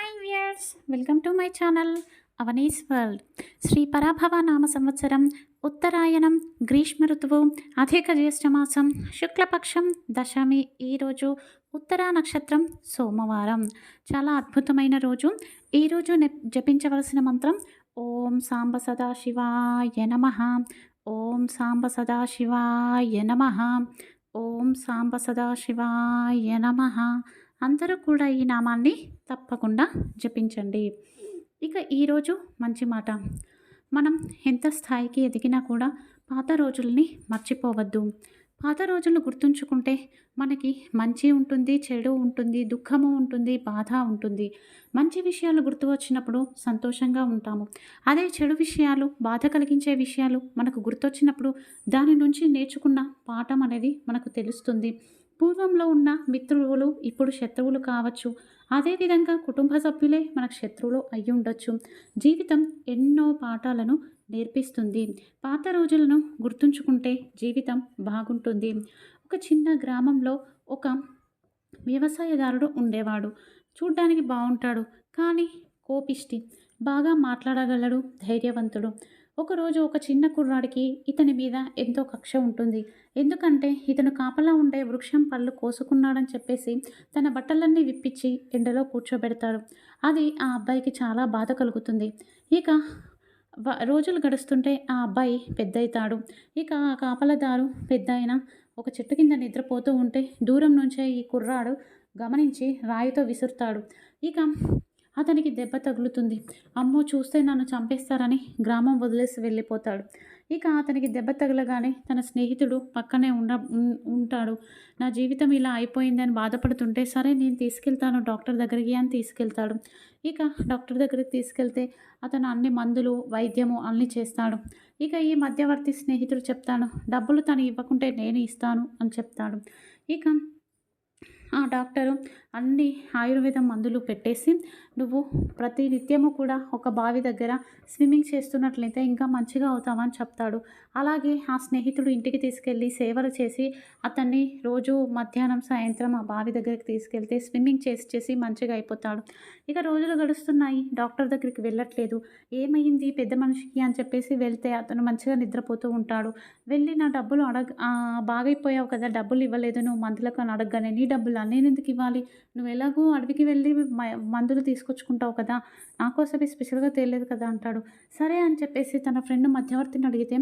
Hi viewers, welcome to my channel Avani's world. Sri పరాభవ నామ సంవత్సరం, ఉత్తరాయణం, గ్రీష్మ ఋతువు, అధిక జ్యేష్ఠమాసం, శుక్లపక్షం, దశమి. ఈరోజు ఉత్తరా నక్షత్రం, సోమవారం. చాలా అద్భుతమైన రోజు. ఈరోజు జపించవలసిన మంత్రం ఓం సాంబ సదాశివాయ నమః, ఓం సాంబ సదాశివాయ నమః, ఓం సాంబ సదాశివాయ నమః. అందరూ కూడా ఈ నామాన్ని తప్పకుండా జపించండి. ఇక ఈరోజు మంచి మాట. మనం ఎంత స్థాయికి ఎదిగినా కూడా పాత రోజుల్ని మర్చిపోవద్దు. పాత రోజులు గుర్తుంచుకుంటే మనకి మంచి ఉంటుంది, చెడు ఉంటుంది, దుఃఖము ఉంటుంది, బాధ ఉంటుంది. మంచి విషయాలు గుర్తు వచ్చినప్పుడు సంతోషంగా ఉంటాము. అదే చెడు విషయాలు, బాధ కలిగించే విషయాలు మనకు గుర్తొచ్చినప్పుడు దాని నుంచి నేర్చుకున్న పాఠం అనేది మనకు తెలుస్తుంది. పూర్వంలో ఉన్న మిత్రువులు ఇప్పుడు శత్రువులు కావచ్చు. అదేవిధంగా కుటుంబ సభ్యులే మనకు శత్రువులు అయి ఉండొచ్చు. జీవితం ఎన్నో పాఠాలను నేర్పిస్తుంది. పాత రోజులను గుర్తుంచుకుంటే జీవితం బాగుంటుంది. ఒక చిన్న గ్రామంలో ఒక వ్యవసాయదారుడు ఉండేవాడు. చూడ్డానికి బాగుంటాడు, కానీ కోపిష్టి. బాగా మాట్లాడగలడు, ధైర్యవంతుడు. ఒకరోజు ఒక చిన్న కుర్రాడికి ఇతని మీద ఎంతో కక్ష ఉంటుంది. ఎందుకంటే ఇతను కాపలా ఉండే వృక్షం పళ్ళు కోసుకున్నాడని చెప్పేసి తన బట్టలన్నీ విప్పించి ఎండలో కూర్చోబెడతాడు. అది ఆ అబ్బాయికి చాలా బాధ కలుగుతుంది. ఇక రోజులు గడుస్తుంటే ఆ అబ్బాయి పెద్దయితాడు. ఇక ఆ కాపలదారు పెద్దాయన ఒక చెట్టు కింద నిద్రపోతూ ఉంటే దూరం నుంచే ఈ కుర్రాడు గమనించి రాయితో విసురుతాడు. ఇక అతనికి దెబ్బ తగులుతుంది. అమ్మో, చూస్తే నన్ను చంపేస్తారని గ్రామం వదిలేసి వెళ్ళిపోతాడు. ఇక అతనికి దెబ్బ తగలగానే తన స్నేహితుడు పక్కనే ఉంటాడు. నా జీవితం ఇలా అయిపోయిందని బాధపడుతుంటే, సరే నేను తీసుకెళ్తాను డాక్టర్ దగ్గరికి అని తీసుకెళ్తాడు. ఇక డాక్టర్ దగ్గరికి తీసుకెళ్తే అతను అన్ని మందులు, వైద్యము అన్నీ చేస్తాడు. ఇక ఈ మధ్యవర్తి స్నేహితుడు చెప్తాను, డబ్బులు తను ఇవ్వకుంటే నేను ఇస్తాను అని చెప్తాడు. ఇక ఆ డాక్టరు అన్ని ఆయుర్వేద మందులు పెట్టేసి, నువ్వు ప్రతి నిత్యము కూడా ఒక బావి దగ్గర స్విమ్మింగ్ చేస్తున్నట్లయితే ఇంకా మంచిగా అవుతావని చెప్తాడు. అలాగే ఆ స్నేహితుడు ఇంటికి తీసుకెళ్ళి సేవలు చేసి అతన్ని రోజు మధ్యాహ్నం సాయంత్రం ఆ బావి దగ్గరికి తీసుకెళ్తే స్విమ్మింగ్ చేసి మంచిగా అయిపోతాడు. ఇక రోజులు గడుస్తున్నాయి, డాక్టర్ దగ్గరికి వెళ్ళట్లేదు. ఏమైంది పెద్ద మనిషికి అని చెప్పేసి వెళ్తే అతను మంచిగా నిద్రపోతూ ఉంటాడు. వెళ్ళి నా డబ్బులు బాగైపోయావు కదా, డబ్బులు ఇవ్వలేదు నువ్వు మందులకు అని అడగగానే, నీ డబ్బులు నేను ఎందుకు ఇవ్వాలి, నువ్వు ఎలాగో అడవికి వెళ్ళి మందులు తీసుకొచ్చుకుంటావు కదా, నా కోసమే స్పెషల్గా తేలేదు కదా అంటాడు. సరే అని చెప్పేసి తన ఫ్రెండ్ మధ్యవర్తిని అడిగితే,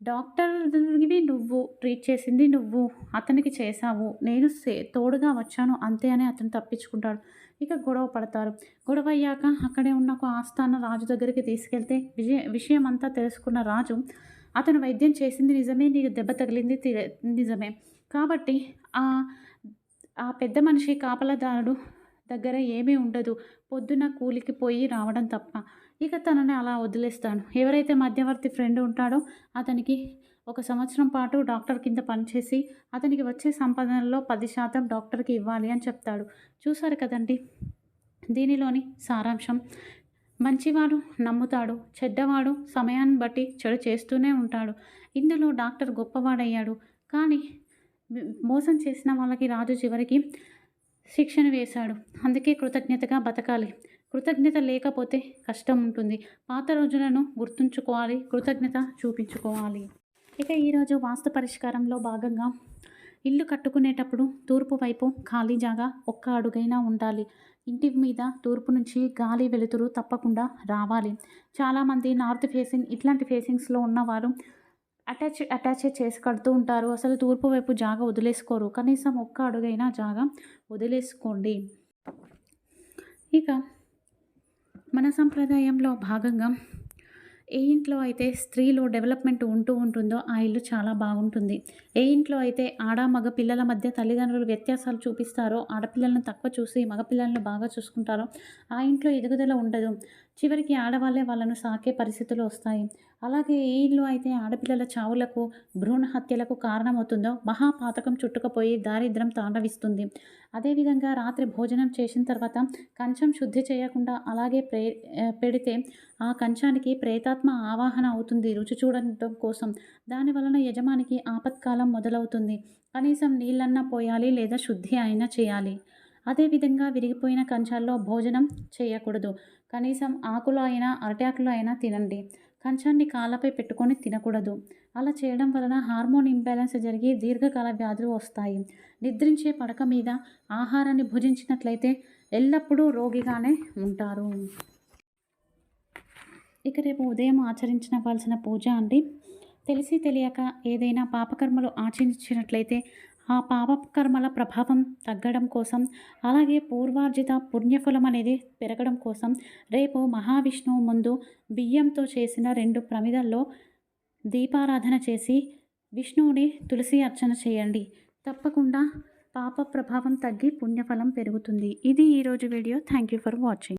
డాక్టర్వి నువ్వు ట్రీట్ చేసింది నువ్వు అతనికి చేశావు, నేను తోడుగా వచ్చాను అంతే అని అతను తప్పించుకుంటాడు. ఇక గొడవ పడతారు. గొడవ అయ్యాక అక్కడే ఉన్న ఒక ఆస్థాన రాజు దగ్గరికి తీసుకెళ్తే విషయం అంతా తెలుసుకున్న రాజు, అతను వైద్యం చేసింది నిజమే, నీకు దెబ్బ తగిలింది నిజమే, కాబట్టి ఆ పెద్ద మనిషి కాపలాదారుడు దగ్గర ఏమీ ఉండదు, పొద్దున కూలికి పోయి రావడం తప్ప. ఇక తనని అలా వదిలేస్తాను. ఎవరైతే మధ్యవర్తి ఫ్రెండ్ ఉంటాడో అతనికి 1 సంవత్సరం పాటు డాక్టర్ కింద పనిచేసి అతనికి వచ్చే సంపాదనలో 10% డాక్టర్కి ఇవ్వాలి అని చెప్తాడు. చూసారు కదండి దీనిలోని సారాంశం. మంచివాడు నమ్ముతాడు, చెడ్డవాడు సమయాన్ని బట్టి చెడు చేస్తూనే ఉంటాడు. ఇందులో డాక్టర్ గొప్పవాడయ్యాడు, కానీ మోసం చేసిన వాళ్ళకి రాజు చివరికి శిక్షను వేశాడు. అందుకే కృతజ్ఞతగా బతకాలి. కృతజ్ఞత లేకపోతే కష్టం ఉంటుంది. పాత రోజులను గుర్తుంచుకోవాలి, కృతజ్ఞత చూపించుకోవాలి. ఇక ఈరోజు వాస్తు పరిష్కారంలో భాగంగా ఇల్లు కట్టుకునేటప్పుడు తూర్పు వైపు ఖాళీ జాగా 1 అడుగైనా ఉండాలి. ఇంటి మీద తూర్పు నుంచి గాలి వెలుతురు తప్పకుండా రావాలి. చాలామంది నార్త్ ఫేసింగ్ ఇట్లాంటి ఫేసింగ్స్లో ఉన్నవారు అటాచ్ చేసి కడుతూ ఉంటారు. అసలు తూర్పు వైపు జాగా వదిలేసుకోరు. కనీసం 1 అడుగైనా జాగా వదిలేసుకోండి. ఇక మన సంప్రదాయంలో భాగంగా ఏ ఇంట్లో అయితే స్త్రీలు డెవలప్మెంట్ ఉంటుందో ఆ ఇల్లు చాలా బాగుంటుంది. ఏ ఇంట్లో అయితే ఆడ మగ పిల్లల మధ్య తల్లిదండ్రులు వ్యత్యాసాలు చూపిస్తారో, ఆడపిల్లలను తక్కువ చూసి మగపిల్లలను బాగా చూసుకుంటారో ఆ ఇంట్లో ఎదుగుదల ఉండదు. చివరికి ఆడవాళ్ళే వాళ్ళను సాకే పరిస్థితులు వస్తాయి. అలాగే ఏ ఇల్లు అయితే ఆడపిల్లల చావులకు, భ్రూణ హత్యలకు కారణమవుతుందో మహాపాతకం చుట్టుకుపోయి దారిద్ర్యం తాండవిస్తుంది. అదేవిధంగా రాత్రి భోజనం చేసిన తర్వాత కంచం శుద్ధి చేయకుండా అలాగే పెడితే ఆ కంచానికి ప్రేతాత్మ ఆవాహన అవుతుంది రుచి చూడటం కోసం. దానివలన యజమానికి ఆపత్కాలం మొదలవుతుంది. కనీసం నీళ్ళన్నా పోయాలి లేదా శుద్ధి అయినా చేయాలి. అదేవిధంగా విరిగిపోయిన కంచాల్లో భోజనం చేయకూడదు. కనీసం ఆకులో అయినా, అరటి ఆకులో అయినా తినండి. కంచాన్ని కాళ్ళపై పెట్టుకొని తినకూడదు. అలా చేయడం వలన హార్మోన్ ఇంబ్యాలెన్స్ జరిగి దీర్ఘకాల వ్యాధులు వస్తాయి. నిద్రించే పడక మీద ఆహారాన్ని భుజించినట్లయితే ఎల్లప్పుడూ రోగిగానే ఉంటారు. ఇక రేపు ఉదయం ఆచరించవలసిన పూజ అండి. తెలిసి తెలియక ఏదైనా పాపకర్మలు ఆచరించినట్లయితే ఆ పాపకర్మల ప్రభావం తగ్గడం కోసం, అలాగే పూర్వార్జిత పుణ్యఫలం అనేది పెరగడం కోసం రేపు మహావిష్ణువు ముందు బియ్యంతో చేసిన 2 ప్రమిదల్లో దీపారాధన చేసి విష్ణువుని తులసి అర్చన చేయండి. తప్పకుండా పాప ప్రభావం తగ్గి పుణ్యఫలం పెరుగుతుంది. ఇది ఈరోజు video. Thank you for watching.